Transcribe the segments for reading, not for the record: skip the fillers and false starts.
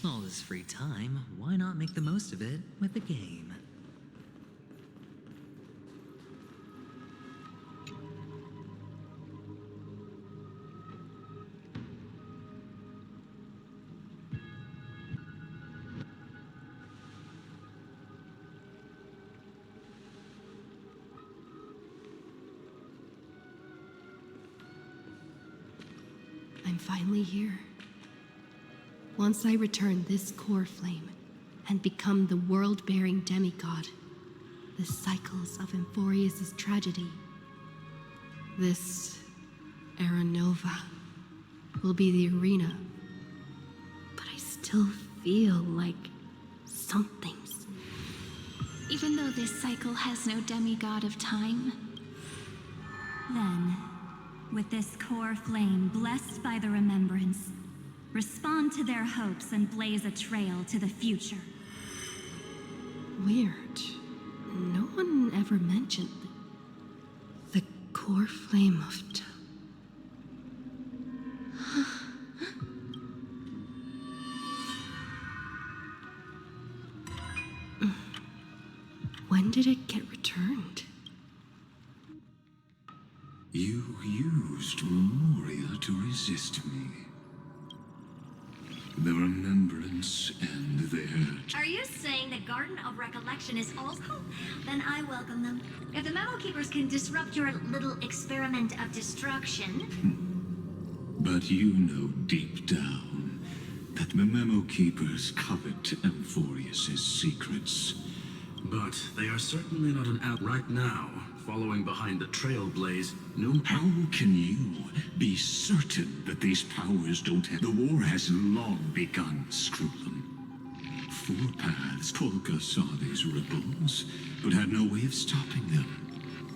All this free time, why not make the most of it with a game? I'm finally here. Once I return this core flame and become the world-bearing demigod, the cycles of Emphorius' tragedy, this Era Nova, will be the arena. But I still feel like something's... Even though this cycle has no demigod of time, then, with this core flame blessed by the remembrance, respond to their hopes and blaze a trail to the future. Weird. No one ever mentioned the core flame of... When did it get returned? You used Memoria to resist me. The remembrance and their... Are you saying the Garden of Recollection is also? Then I welcome them. If the Memo Keepers can disrupt your little experiment of destruction... But you know deep down that the Memo Keepers covet Emphorius' secrets. But they are certainly not an out right now, following behind the trailblaze. No, how can you be certain that these powers don't have... The war has long begun, Screwlum. Four paths. Polka saw these ripples, but had no way of stopping them.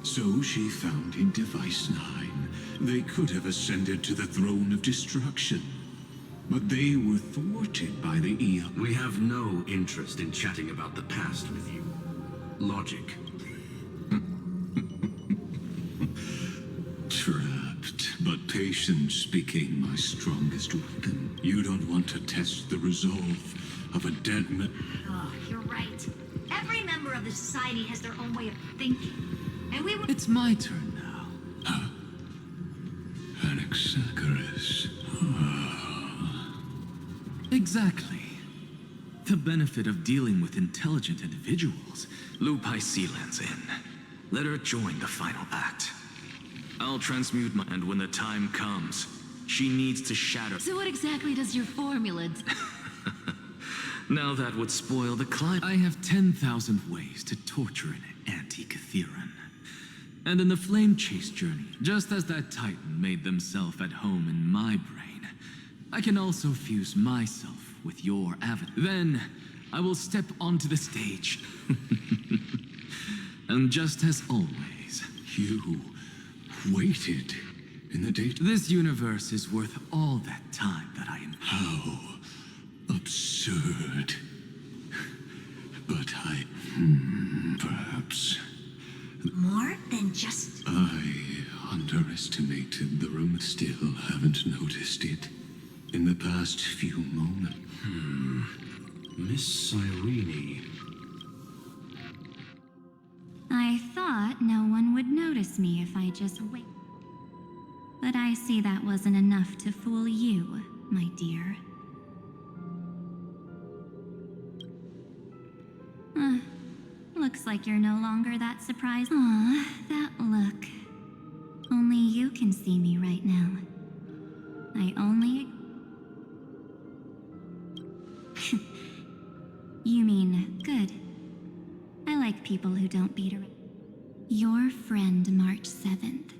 So she found in Device 9, they could have ascended to the throne of destruction. But they were thwarted by the Eon. We have no interest in chatting about the past with you. Logic. Trapped, but patience became my strongest weapon. You don't want to test the resolve of a dead man. Oh, you're right. Every member of the society has their own way of thinking. And we would... It's my turn now. Huh? Anaxagoras. Exactly. The benefit of dealing with intelligent individuals. Lupai Sealand's in. Let her join the final act. I'll transmute my... And when the time comes, she needs to shatter... So what exactly does your formula do? Now that would spoil the climb. I have 10,000 ways to torture an anti-Catheran. And in the flame chase journey, just as that Titan made themselves at home in my brain, I can also fuse myself with your avatar. Then, I will step onto the stage. And just as always... You waited in the date. This universe is worth all that time that I am... How absurd. But I... perhaps... More than just... I underestimated the room. Still haven't noticed it. In the past few moments. Miss Cyrene. I thought no one would notice me if I just wait. But I see that wasn't enough to fool you, my dear. Looks like you're no longer that surprised. Aw, that look. Only you can see me right now. I only... You mean, good. I like people who don't beat around. Your friend, March 7th.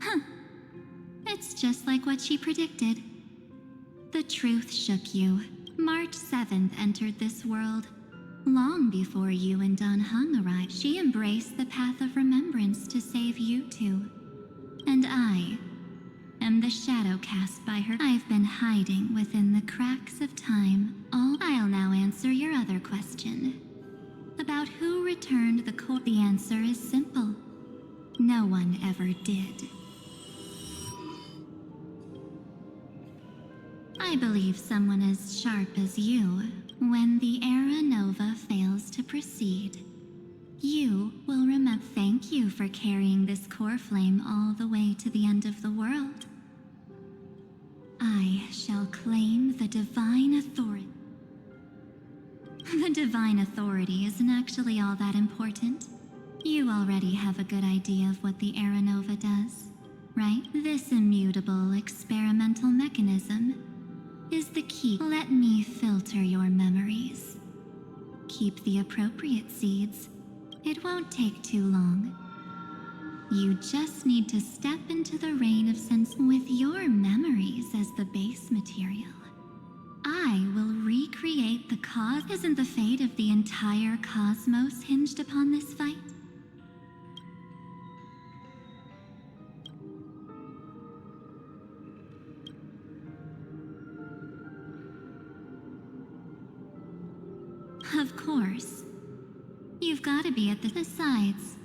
Huh. It's just like what she predicted. The truth shook you. March 7th entered this world. Long before you and Don Hung arrived, she embraced the path of remembrance to save you two. And I am the shadow cast by her. I've been hiding within the cracks of time. I'll now answer your other question. About who returned the core. The answer is simple. No one ever did. I believe someone as sharp as you, when the era nova fails to proceed, you will remember. Thank you for carrying this core flame all the way to the end of the world. I shall claim the divine authority. The divine authority isn't actually all that important. You already have a good idea of what the era nova does, right? This immutable experimental mechanism is the key. Let me filter your memories. Keep the appropriate seeds. It won't take too long. You just need to step into the rain of sense with your memories as the base material. I will recreate the cause. Isn't the fate of the entire cosmos hinged upon this fight? Of course. You've got to be at the... Besides,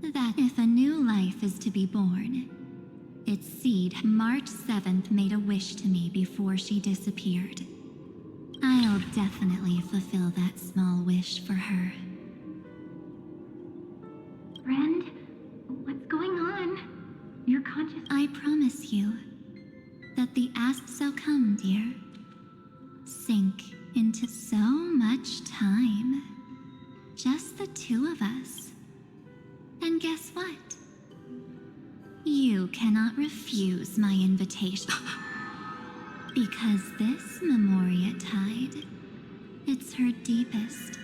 that if a new life is to be born, its seed, March 7th, made a wish to me before she disappeared. I'll definitely fulfill that small wish for her. Friend, what's going on? You're conscious. I promise you that the ask shall come, dear. Sink into so much time. Just the two of us. And guess what? You cannot refuse my invitation. Because this Memoria tide, it's her deepest.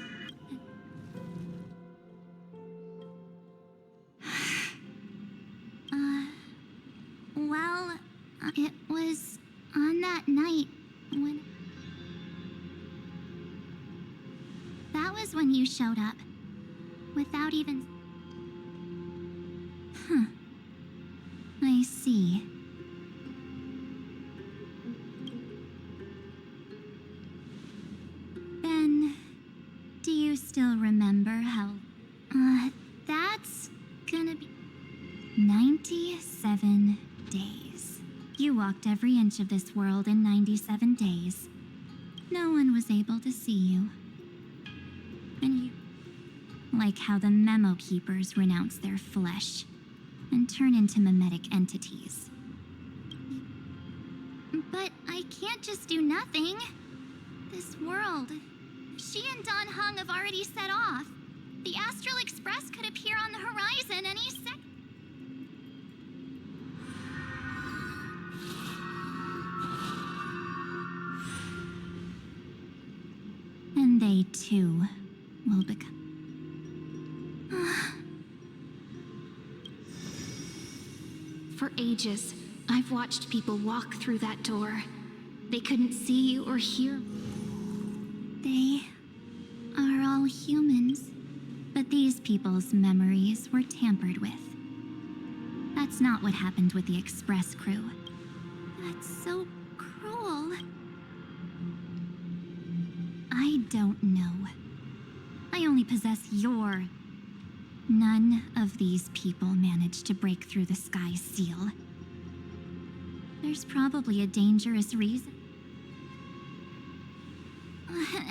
It was on that night when... That was when you showed up. Without even... I see. Then, do you still remember how... that's gonna be... 97 days. You walked every inch of this world in 97 days. No one was able to see you. And you... Like how the memo keepers renounce their flesh and turn into mimetic entities. But I can't just do nothing. This world... She and Don Hung have already set off. The Astral Express could appear on the horizon any second. And they too will become... For ages, I've watched people walk through that door. They couldn't see or hear. They are all humans, but these people's memories were tampered with. That's not what happened with the Express crew. That's so cruel. I don't know. I only possess your... None of these people managed to break through the sky's seal. There's probably a dangerous reason.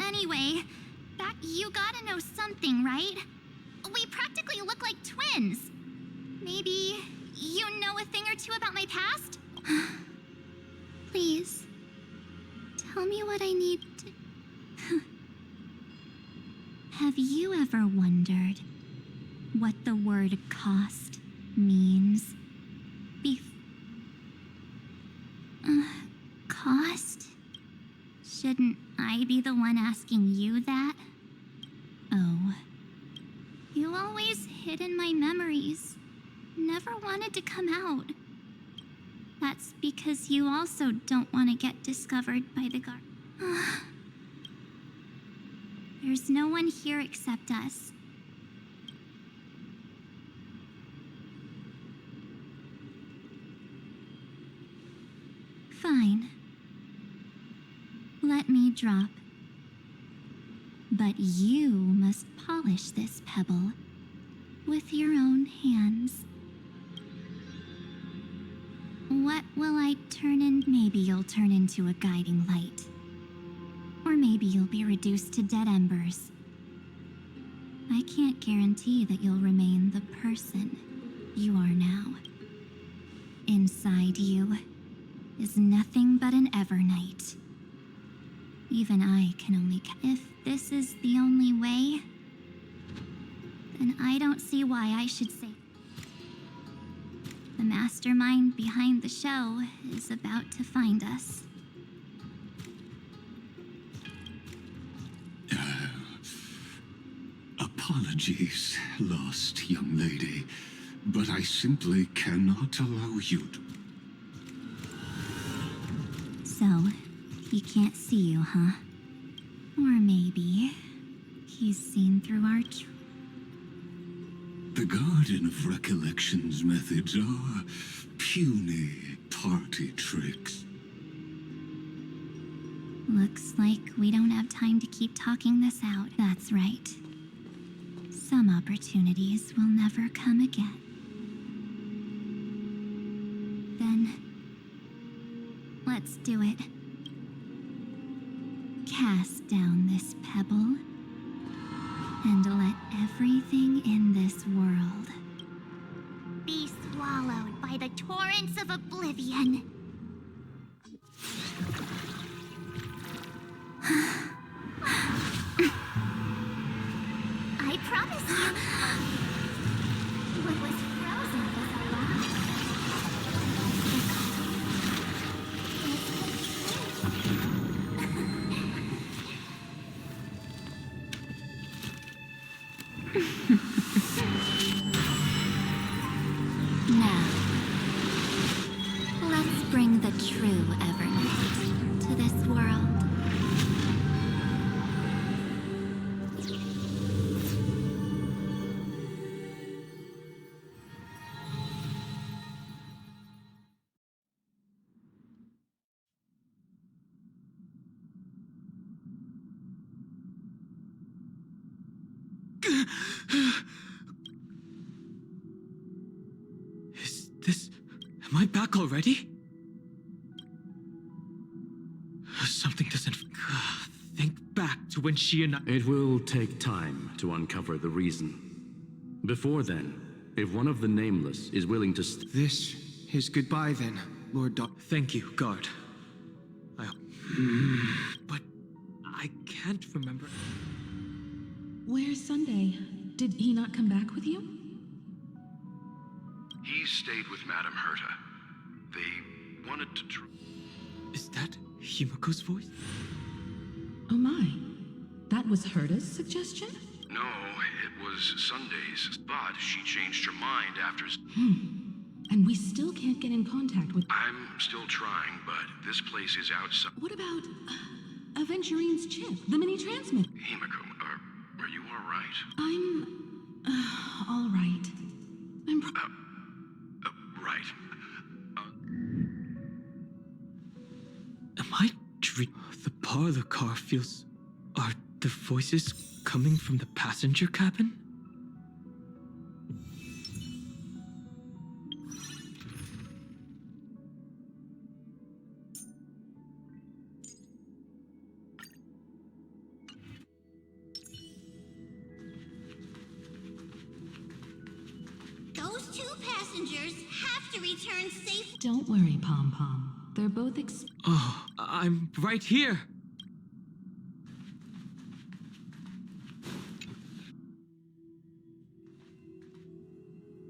Anyway, you gotta know something, right? We practically look like twins. Maybe you know a thing or two about my past? Please, tell me what I need to... Have you ever wondered what the word cost means? Cost? Shouldn't I be the one asking you that? Oh. You always hid in my memories. Never wanted to come out. That's because you also don't want to get discovered by the guard. There's no one here except us. Fine. Let me drop. But you must polish this pebble with your own hands. What will I turn in? Maybe you'll turn into a guiding light. Or maybe you'll be reduced to dead embers. I can't guarantee that you'll remain the person you are now. Inside you is nothing but an evernight. Even I can only... If this is the only way, then I don't see why I should say... The mastermind behind the show is about to find us. Apologies, lost young lady, but I simply cannot allow you to... So, he can't see you, huh? Or maybe he's seen through our... The Garden of Recollection's methods are puny party tricks. Looks like we don't have time to keep talking this out. That's right. Some opportunities will never come again. Then, let's do it. Cast down this pebble, and let everything in this world be swallowed by the torrents of oblivion. I promise you, what was frozen was alive. Now, let's bring the true Evernight to this world. Is this... Am I back already? Something doesn't... Think back to when she and I... It will take time to uncover the reason. Before then, if one of the Nameless is willing to... This is goodbye then, Lord Doc. Thank you, guard. But I can't remember... Where's Sunday? Did he not come back with you? He stayed with Madame Herta. They wanted to... Is that Himiko's voice? Oh my. That was Herta's suggestion? No, it was Sunday's, but she changed her mind after... And we still can't get in contact with... I'm still trying, but this place is outside... What about Aventurine's chip, the mini-transmitter? Himiko, are you all right? I'm... all right. I'm... Right. Am I The parlor car feels... Are the voices coming from the passenger cabin? Those two passengers have to return safe. Don't worry, Pom Pom. They're both Oh, I'm right here!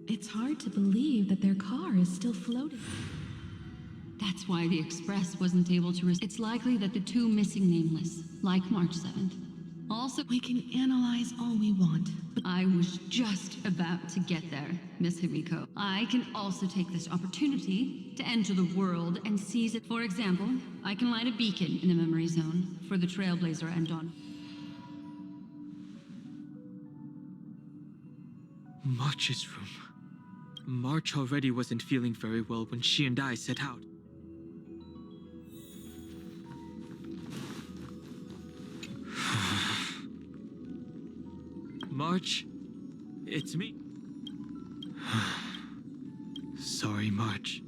It's hard to believe that their car is still floating. That's why the Express wasn't able to... It's likely that the two missing Nameless, like March 7th. Also, We can analyze all we want, but I was just about to get there, Miss Himiko. I can also take this opportunity to enter the world and seize it. For example, I can light a beacon in the memory zone for the Trailblazer and Dawn. March's room. March already wasn't feeling very well when she and I set out. March, it's me. Sorry, March.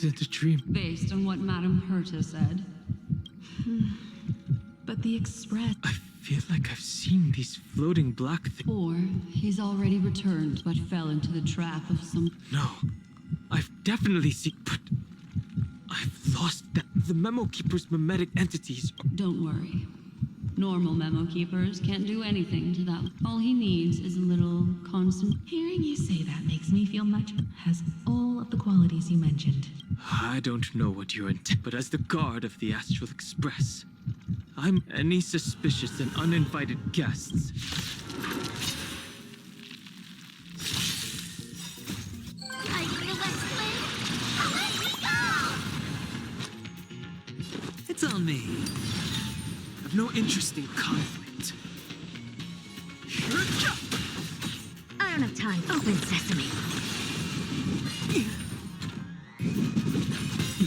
isn't a dream. Based on what Madame Herta said. But the express... I feel like I've seen these floating black things. Or he's already returned but fell into the trap of some... No, I've definitely seen... But I've lost that. The Memo Keeper's mimetic entities. Don't worry. Normal memo keepers can't do anything to that. All he needs is a little constant... Hearing you say that makes me feel much... has all of the qualities you mentioned. I don't know what you're into, but as the guard of the Astral Express, I'm any suspicious and uninvited guests. It's on me. I've no interest in conflict. I don't have time. Open sesame.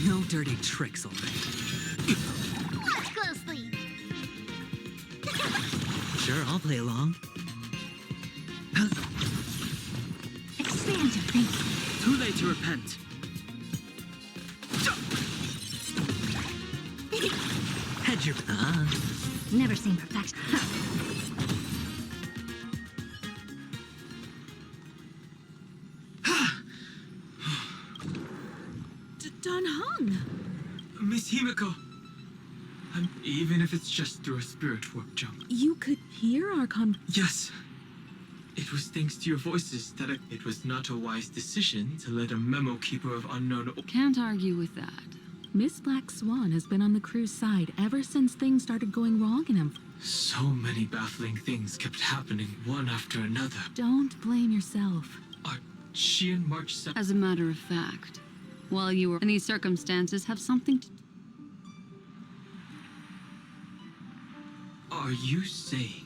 No dirty tricks, all right. Watch closely. Sure, I'll play along. Expand your thinking. Too late to repent. Had your... Never seen perfection. Don Hung! Miss Himiko, even if it's just through a spirit warp jump. You could hear our Yes. It was thanks to your voices that it was not a wise decision to let a memo keeper of unknown... Can't argue with that. Miss Black Swan has been on the crew's side ever since things started going wrong in him. So many baffling things kept happening one after another. Don't blame yourself. Are she and March... As a matter of fact, while you were in these circumstances have something to... Are you saying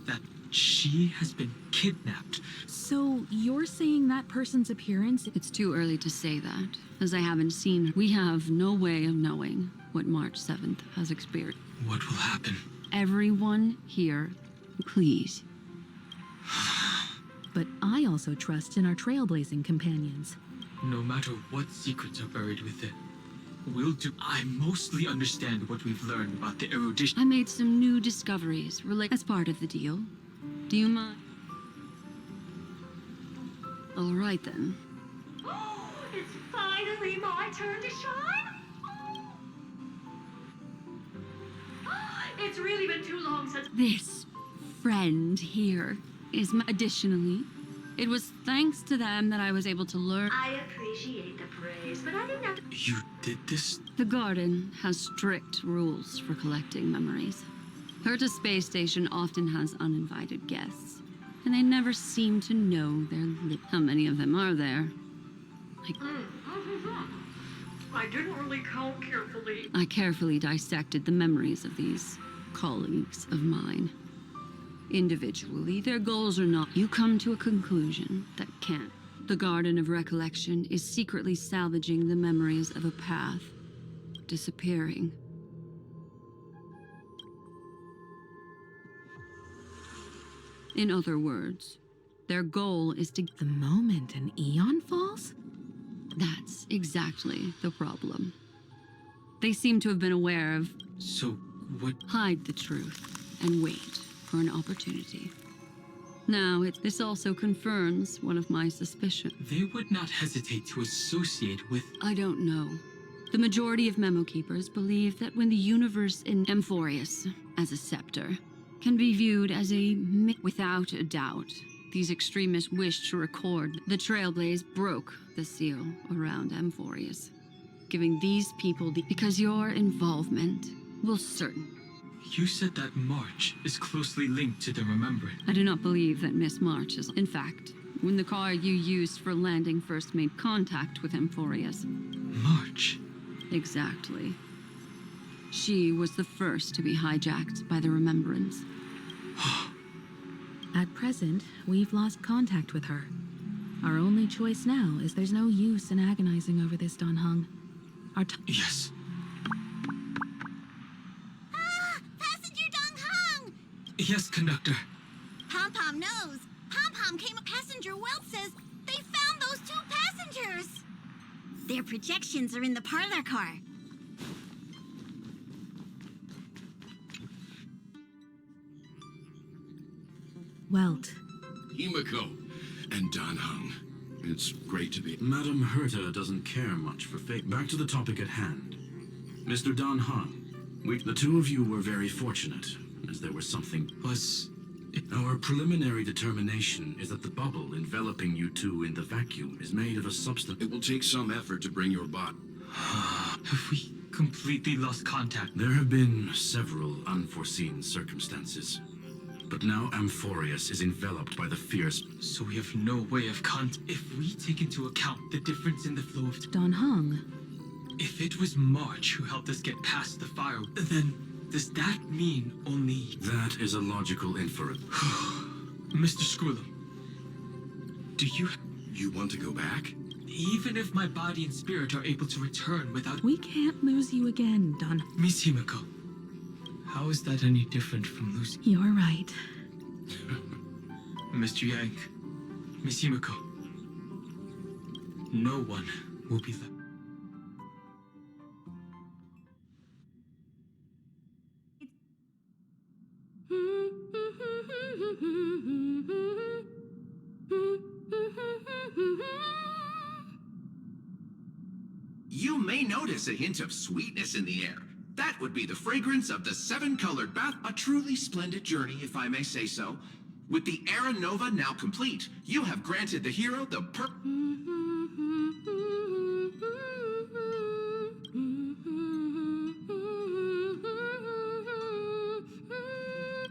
that she has been kidnapped? So you're saying that person's appearance... It's too early to say that, as I haven't seen her. We have no way of knowing what March 7th has experienced. What will happen? Everyone here, please. But I also trust in our trailblazing companions. No matter what secrets are buried within, we'll do... I mostly understand what we've learned about the erudition. I made some new discoveries as part of the deal. Do you mind? All right, then. Oh, it's finally my turn to shine? It's really been too long since... This friend here is my... Additionally, it was thanks to them that I was able to learn... I appreciate the praise, but I didn't have to... You did this? The garden has strict rules for collecting memories. Herta Space Station often has uninvited guests, and they never seem to know their How many of them are there? I didn't really count carefully. I carefully dissected the memories of these colleagues of mine. Individually, their goals are not... You come to a conclusion that can't. The Garden of Recollection is secretly salvaging the memories of a path disappearing. In other words, their goal is to... The moment an eon falls? That's exactly the problem. They seem to have been aware of... So, what... Hide the truth and wait for an opportunity. Now, this also confirms one of my suspicions. They would not hesitate to associate with... I don't know. The majority of memo keepers believe that when the universe in Amphorius, as a scepter, can be viewed as a without a doubt. These extremists wish to record the Trailblaze broke the seal around Amphorius, giving these people because your involvement will certain. You said that March is closely linked to the Remembrance. I do not believe that Miss March is... In fact, when the car you used for landing first made contact with Amphorius... March? Exactly. She was the first to be hijacked by the Remembrance. At present, we've lost contact with her. Our only choice now is there's no use in agonizing over this, Don Hung. Yes. Passenger Dong Hung! Yes, conductor. Pom-Pom knows. Pom-Pom came... Passenger Welt says they found those two passengers. Their projections are in the parlor car. Welt. Himiko and Dan Hung. It's great to be... Madame Herta doesn't care much for fate. Back to the topic at hand. Mr. Dan Han, the two of you were very fortunate, as there was something... Our preliminary determination is that the bubble enveloping you two in the vacuum is made of a substance... It will take some effort to bring your bot. Have we completely lost contact? There have been several unforeseen circumstances. But now Amphorius is enveloped by the fierce... So we have no way of If we take into account the difference in the flow of... Dan Hung. If it was March who helped us get past the fire, then does that mean only... That is a logical inference. Mr. Screwlum, do you... You want to go back? Even if my body and spirit are able to return without... We can't lose you again, Dan. Miss Himiko, how is that any different from losing... You're right. Mr. Yang, Miss Himiko, no one will be left. You may notice a hint of sweetness in the air. That would be the fragrance of the seven-colored bath. A truly splendid journey, if I may say so. With the Era Nova now complete, you have granted the hero the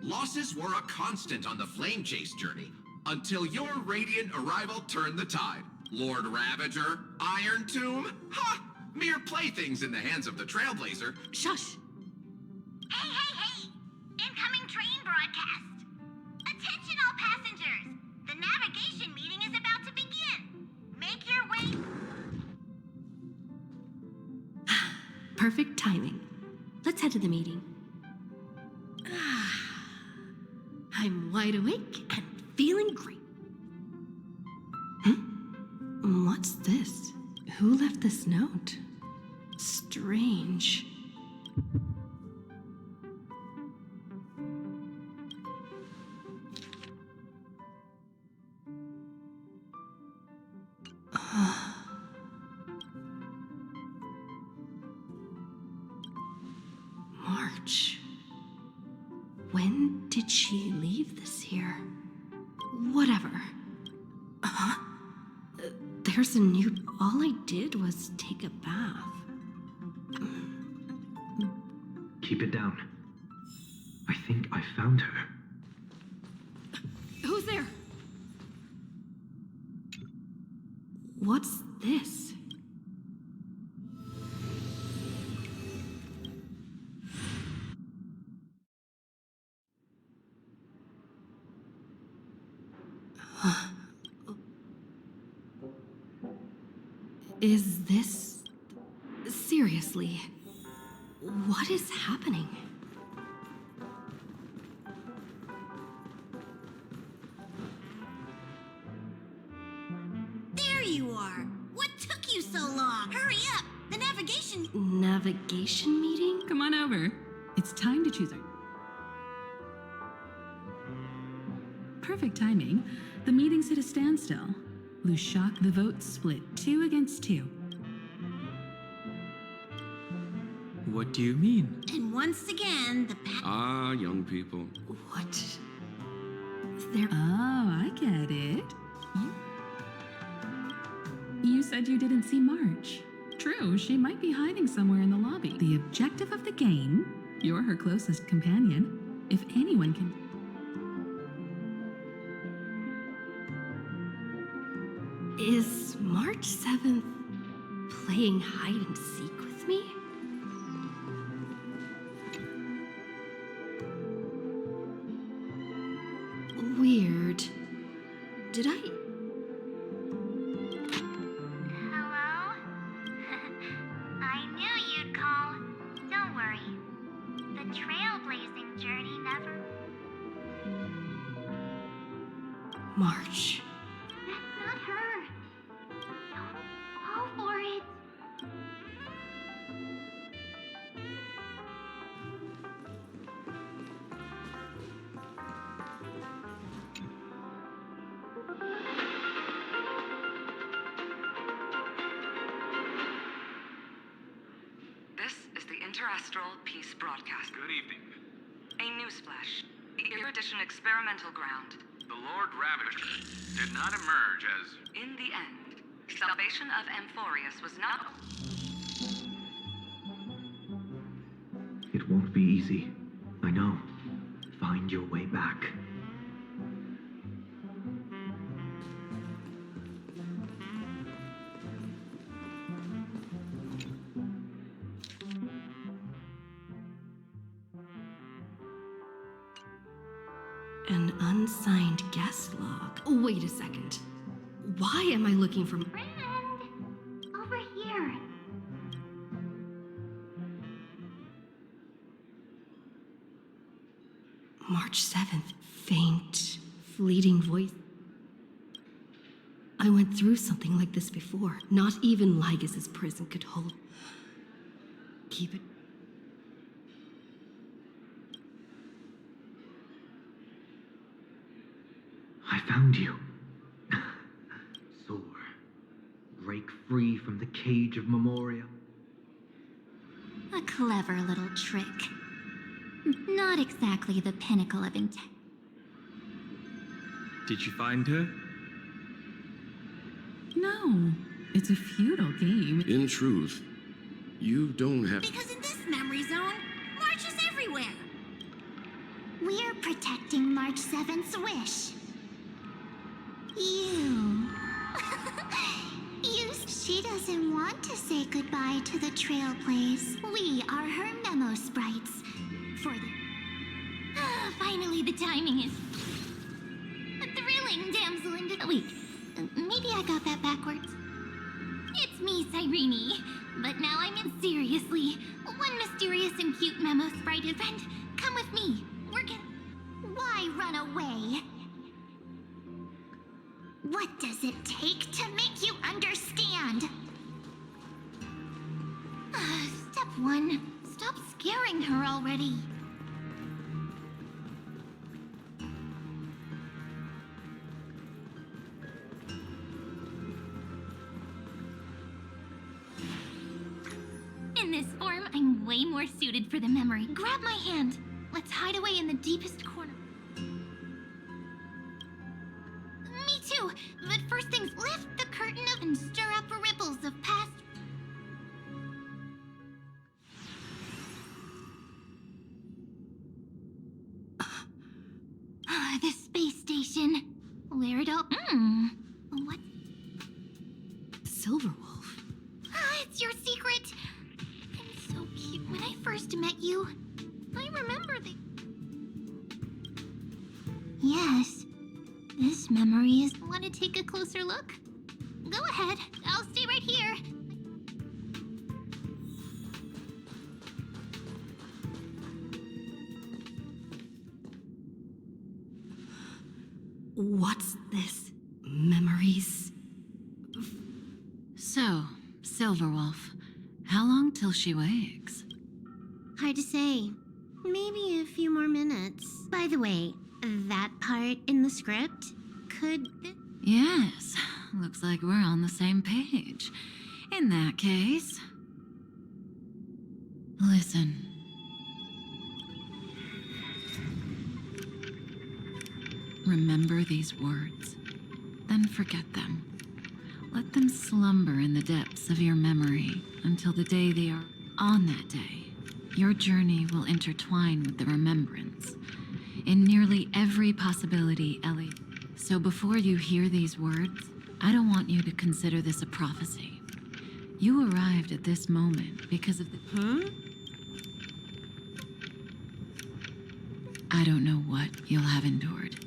Losses were a constant on the flame chase journey, until your radiant arrival turned the tide. Lord Ravager, Iron Tomb, ha! Mere playthings in the hands of the Trailblazer. Shush! Hey, hey, hey! Incoming train broadcast! Attention all passengers! The navigation meeting is about to begin! Make your way... Perfect timing. Let's head to the meeting. I'm wide awake and feeling great. What's this? Who left this note? Strange. March. When did she leave this here? Whatever. There's a new... All I did was take a bath. Keep it down. I think I found her. Who's there? What's this? Is this... Seriously, what is happening? There you are! What took you so long? Hurry up! The navigation... Navigation meeting? Come on over. It's time to choose our... Perfect timing. The meeting's at a standstill. Lushak, the vote split 2 against 2. What do you mean? And once again, the... young people. What? There... Oh, I get it. You said you didn't see March. True, she might be hiding somewhere in the lobby. The objective of the game, you're her closest companion. If anyone can... Is March 7th playing hide and seek with me? Weird. Did I... Hello? I knew you'd call. Don't worry. The trailblazing journey never... March. That's not her. Don't fall for it. Interastral Peace Broadcast. Good evening. A newsflash. Erudition experimental ground. The Lord Ravager did not emerge as... In the end, salvation of Amphorius was not... It won't be easy. I know. Find your way back. An unsigned guest log. Wait a second. Why am I looking for... Raymond! Over here. March 7th. Faint, fleeting voice. I went through something like this before. Not even Lygus' prison could hold. Keep it. I found you. Soar. Break free from the cage of Memoria. A clever little trick. Not exactly the pinnacle of intent. Did you find her? No, it's a futile game. In truth, you don't have... Because in this memory zone, March is everywhere. We're protecting March 7th's wish. You. She doesn't want to say goodbye to the trail place. We are her memo sprites. For the... finally, the timing is... thrilling, damsel in... Wait, maybe I got that backwards. It's me, Cyrene. But now I mean seriously. One mysterious and cute memo sprite is... Friend, come with me. We're gonna... Why run away? What does it take to make you understand? Step 1. Stop scaring her already. In this form, I'm way more suited for the memory. Grab my hand. Let's hide away in the deepest corner. Me too, but first things, lift the curtain up and stir up ripples of past... the space station. Where it all... What? Silverwolf. It's your secret. I'm so cute. When I first met you, I remember the... Yes. This memory is... Want to take a closer look? Go ahead. I'll stay right here. What's this? Memories? So, Silverwolf, how long till she wakes? Hard to say. Maybe a few more minutes. By the way, that part in the script could... Yes, looks like we're on the same page. In that case... Listen. Remember these words, then forget them. Let them slumber in the depths of your memory until the day they are. On that day, your journey will intertwine with the remembrance. In nearly every possibility, Ellie. So before you hear these words, I don't want you to consider this a prophecy. You arrived at this moment because of the... I don't know what you'll have endured,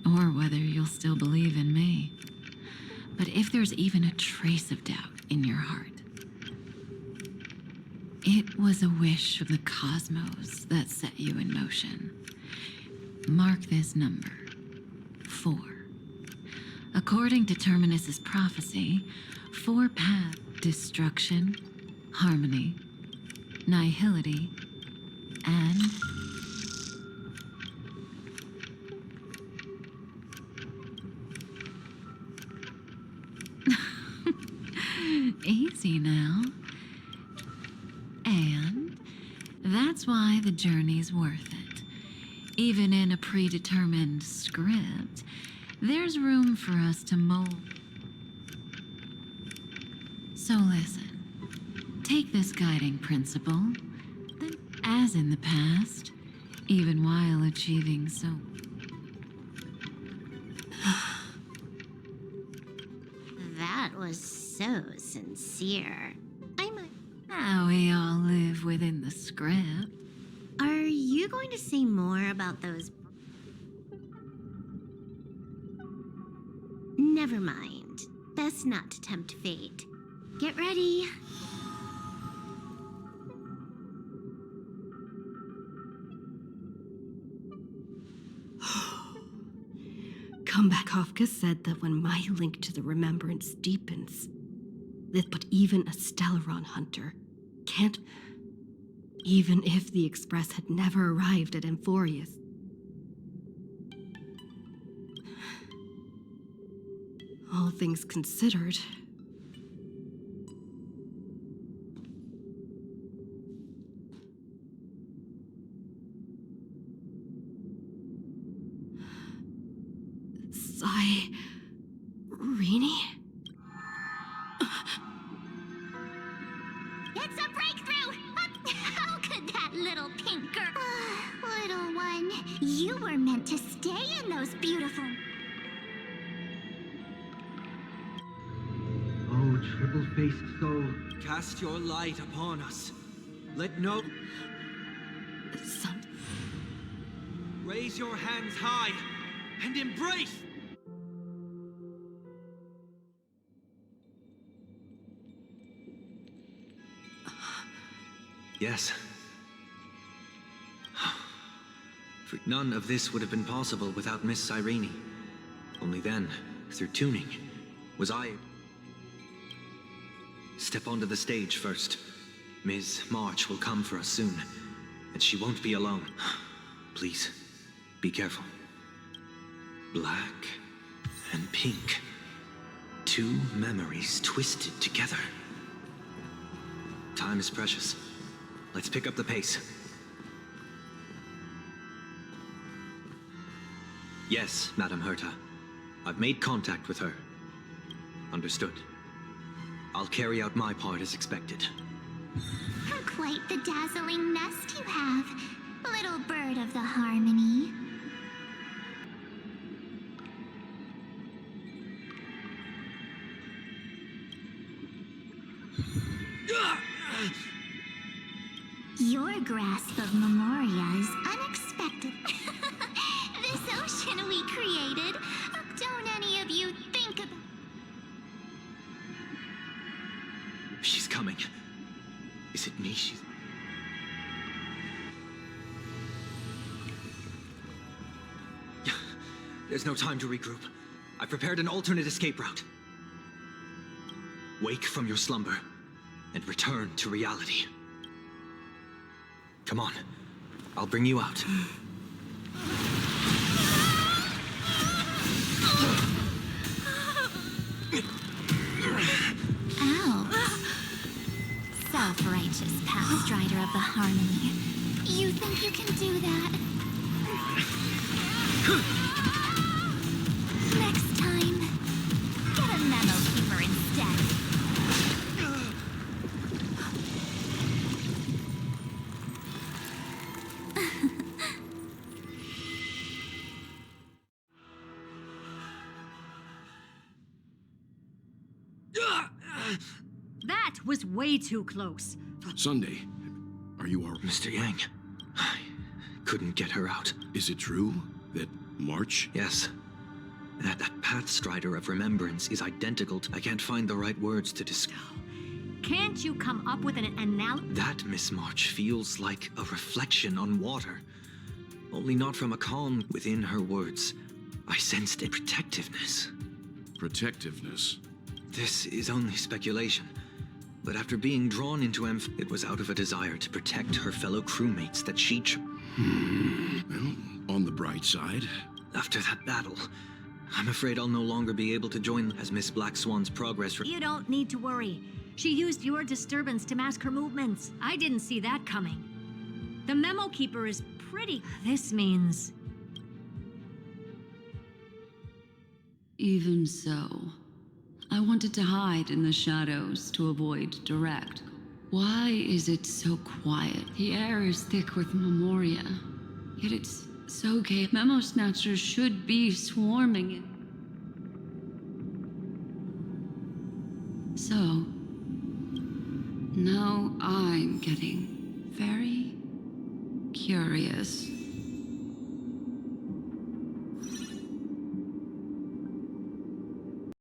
or whether you'll still believe in me. But if there's even a trace of doubt in your heart, it was a wish of the cosmos that set you in motion. Mark this number, 4. According to Terminus's prophecy, 4 paths: destruction, harmony, nihility, and... Easy now. And That's why the journey's worth it. Even in a predetermined script, there's room for us to mold. So listen, take this guiding principle, then as in the past, even while achieving so... That was so sincere. How we all live within the script. Are you going to say more about those? Never mind. Best not to tempt fate. Get ready. Comeback Kafka said that when my link to the remembrance deepens, that but even a Stellaron hunter can't... Even if the Express had never arrived at Amphorius. All things considered... Rini? It's a breakthrough! How could that little pink girl... little one, you were meant to stay in those beautiful... Oh, triple-faced soul. Cast your light upon us. Let no... Raise your hands high and embrace... Yes. For none of this would have been possible without Miss Cyrene. Only then, through tuning, was I... Step onto the stage first. Ms. March will come for us soon, and she won't be alone. Please, be careful. Black and pink. Two memories twisted together. Time is precious. Let's pick up the pace. Yes, Madame Herta. I've made contact with her. Understood. I'll carry out my part as expected. Quite the dazzling nest you have, little bird of the harmony. Your grasp of Memoria is unexpected. This ocean we created, don't any of you think about... She's coming. Is it me she's... There's no time to regroup. I prepared an alternate escape route. Wake from your slumber and return to reality. Come on, I'll bring you out. Ow. Self-righteous path strider of the harmony. You think you can do that? Next time, get a memo keeper instead. That was way too close. Sunday, are you all... Mr. Yang, I couldn't get her out. Is it true that March? Yes. That path strider of remembrance is identical to... I can't find the right words to describe. Can't you come up with an analogy? That Miss March feels like a reflection on water. Only not from a calm within her words. I sensed a protectiveness. Protectiveness? This is only speculation. But after being drawn into it was out of a desire to protect her fellow crewmates that she... Well, on the bright side... After that battle, I'm afraid I'll no longer be able to join as Miss Black Swan's progress... You don't need to worry. She used your disturbance to mask her movements. I didn't see that coming. The memo keeper is pretty. This means... Even so, I wanted to hide in the shadows to avoid direct. Why is it so quiet? The air is thick with memoria, yet it's so gay. Memo snatchers should be swarming it. So, now I'm getting very curious.